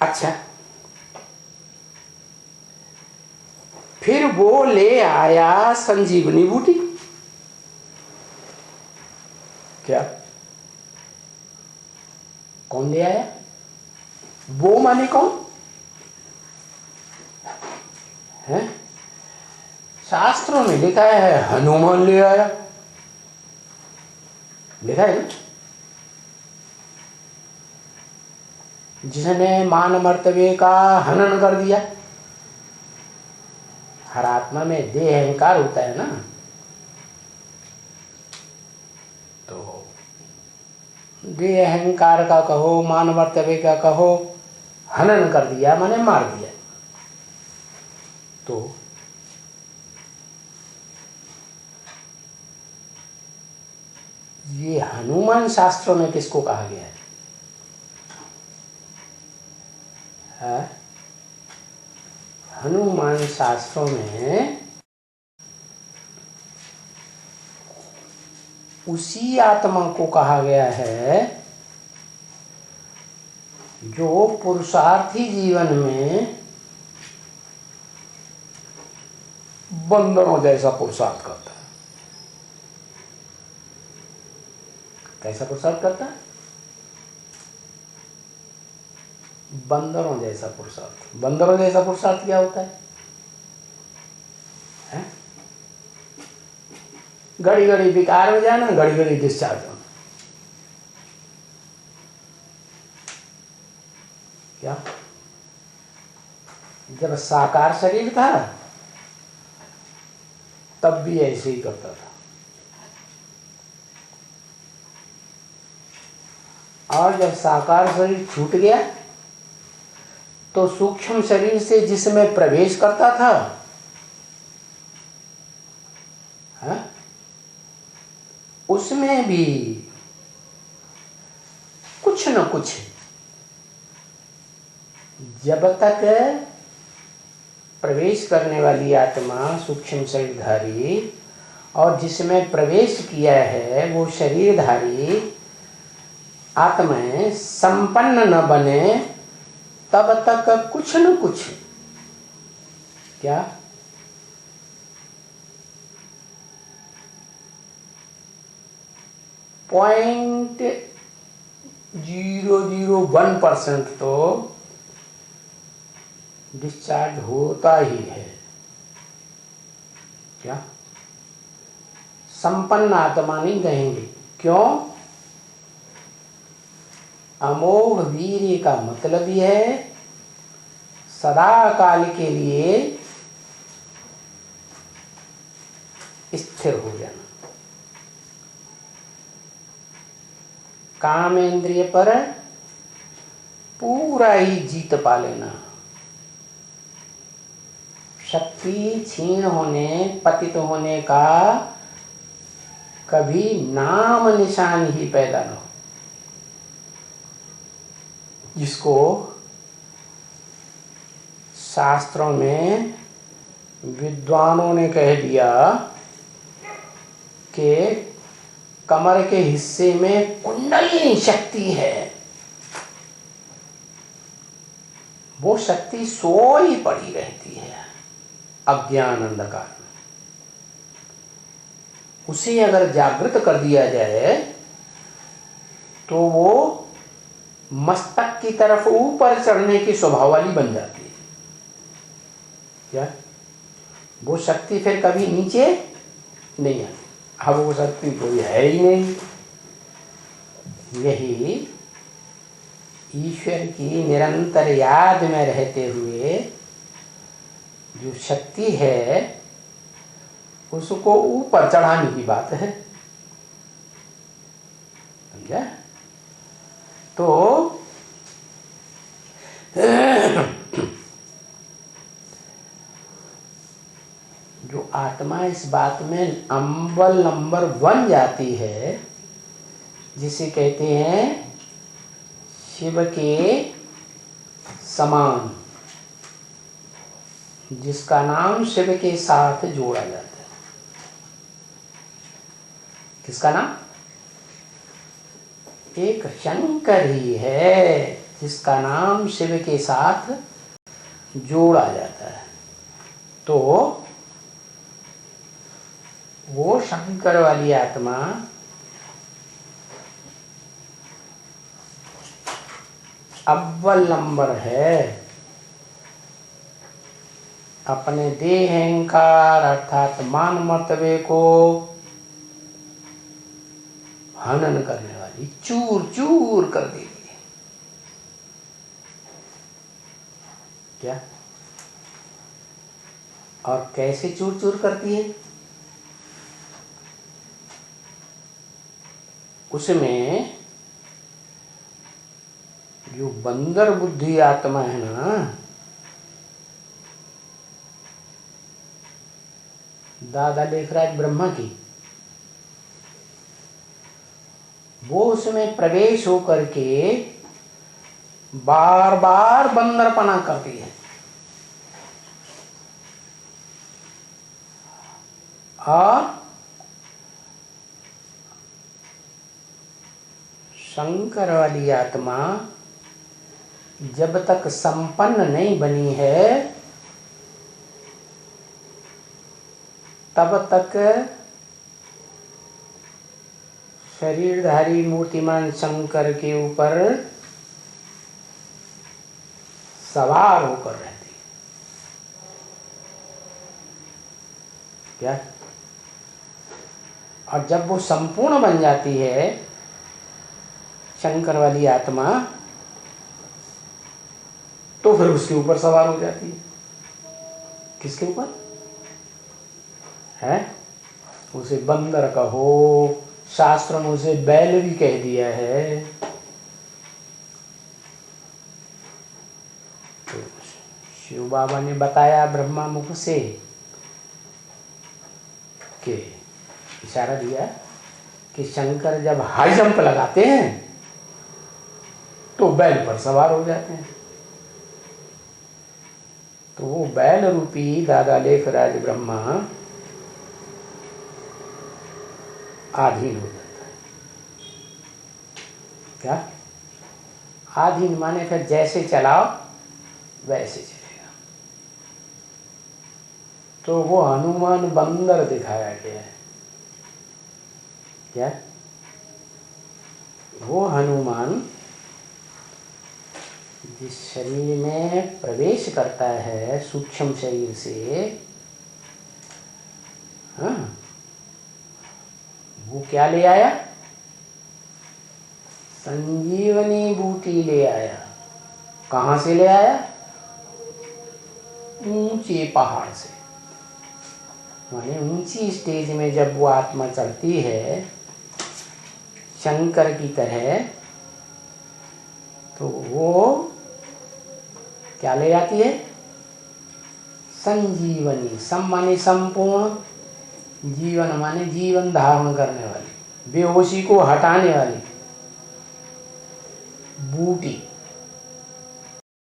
अच्छा, फिर वो ले आया संजीवनी बूटी। क्या? कौन ले आया? वो माने कौन है? शास्त्रों में लिखा है हनुमान ले आया, लिखा है ना, जिसने मान मर्तबे का हनन कर दिया। हर आत्मा में देह अहंकार होता है ना, तो देह अहंकार का कहो, मान मर्तबे का कहो, हनन कर दिया माने मार दिया। तो ये हनुमान शास्त्रों में किसको कहा गया है? हनुमान शास्त्रों में उसी आत्मा को कहा गया है जो पुरुषार्थी जीवन में बंदरों जैसा पुरुषार्थ करता है। कैसा पुरुषार्थ करता है? बंदरों जैसा पुरुषार्थ। बंदरों जैसा पुरुषार्थ क्या होता है? घड़ी घड़ी विकार में जाना, घड़ी घड़ी डिस्चार्ज होना। क्या? जब साकार शरीर था तब भी ऐसे ही करता था, और जब साकार शरीर छूट गया तो सूक्ष्म शरीर से जिसमें प्रवेश करता था, उसमें भी कुछ न कुछ, जब तक प्रवेश करने वाली आत्मा सूक्ष्म शरीरधारी और जिसमें प्रवेश किया है वो शरीरधारी आत्माएं संपन्न न बने, तब तक कुछ न कुछ, क्या, 0.001% तो डिस्चार्ज होता ही है। क्या? संपन्न आत्मा नहीं कहेंगे। क्यों? अमोघ वीर्य का मतलब ही है सदा काल के लिए स्थिर हो जाना, काम इंद्रिय पर पूरा ही जीत पा लेना, शक्ति क्षीण होने, पतित होने का कभी नाम निशान ही पैदा न हो। जिसको शास्त्रों में विद्वानों ने कह दिया कि कमर के हिस्से में कुंडलिनी शक्ति है, वो शक्ति सोई पड़ी रहती है अज्ञान अंधकार में। उसे अगर जागृत कर दिया जाए तो वो मस्तक की तरफ ऊपर चढ़ने की स्वभाव वाली बन जाती है। क्या? वो शक्ति फिर कभी नीचे नहीं आती। अब वो शक्ति कोई है ही नहीं। यही ईश्वर की निरंतर याद में रहते हुए जो शक्ति है उसको ऊपर चढ़ाने की बात है। समझा? तो जो आत्मा इस बात में अम्बल नंबर 1 जाती है, जिसे कहते हैं शिव के समान, जिसका नाम शिव के साथ जोड़ा जाता है। किसका नाम? एक शंकर ही है। जिसका नाम शिव के साथ जोड़ा जाता है, तो वो शंकर वाली आत्मा अव्वल नंबर है अपने देह अहंकार अर्थात मान मर्तबे को हनन करने वाली, चूर चूर कर देगी। क्या? और कैसे चूर चूर करती है? उसमें जो बंदर बुद्धि आत्मा है ना, दादा लेखराज ब्रह्मा की, वो उसमें प्रवेश होकर के बार बार बंदरपना करती है और शंकर वाली आत्मा जब तक संपन्न नहीं बनी है तब तक शरीरधारी मूर्तिमान शंकर के ऊपर सवार होकर रहती है। क्या? और जब वो संपूर्ण बन जाती है शंकर वाली आत्मा, तो फिर उसके ऊपर सवार हो जाती है। किसके ऊपर है? उसे बंदर कहो, शास्त्र ने उसे बैल भी कह दिया है। तो शिव बाबा ने बताया ब्रह्मा मुख से कि इशारा दिया कि शंकर जब हाई जंप लगाते हैं तो बैल पर सवार हो जाते हैं। तो वो बैल रूपी दादा लेखराज ब्रह्मा आधीन हो जाता है। क्या? आधीन माने फिर जैसे चलाओ वैसे चलेगा। तो वो हनुमान बंदर दिखाया गया है। क्या? वो हनुमान जिस शरीर में प्रवेश करता है सूक्ष्म शरीर से, हाँ, वो क्या ले आया? संजीवनी बूटी ले आया। कहाँ से ले आया? ऊंचे पहाड़ से। माने ऊंची स्टेज में जब वो आत्मा चढ़ती है शंकर की तरह, तो वो क्या ले आती है? संजीवनी। सम माने संपूर्ण, जीवन माने जीवन धारण करने वाली, बेहोशी को हटाने वाली बूटी।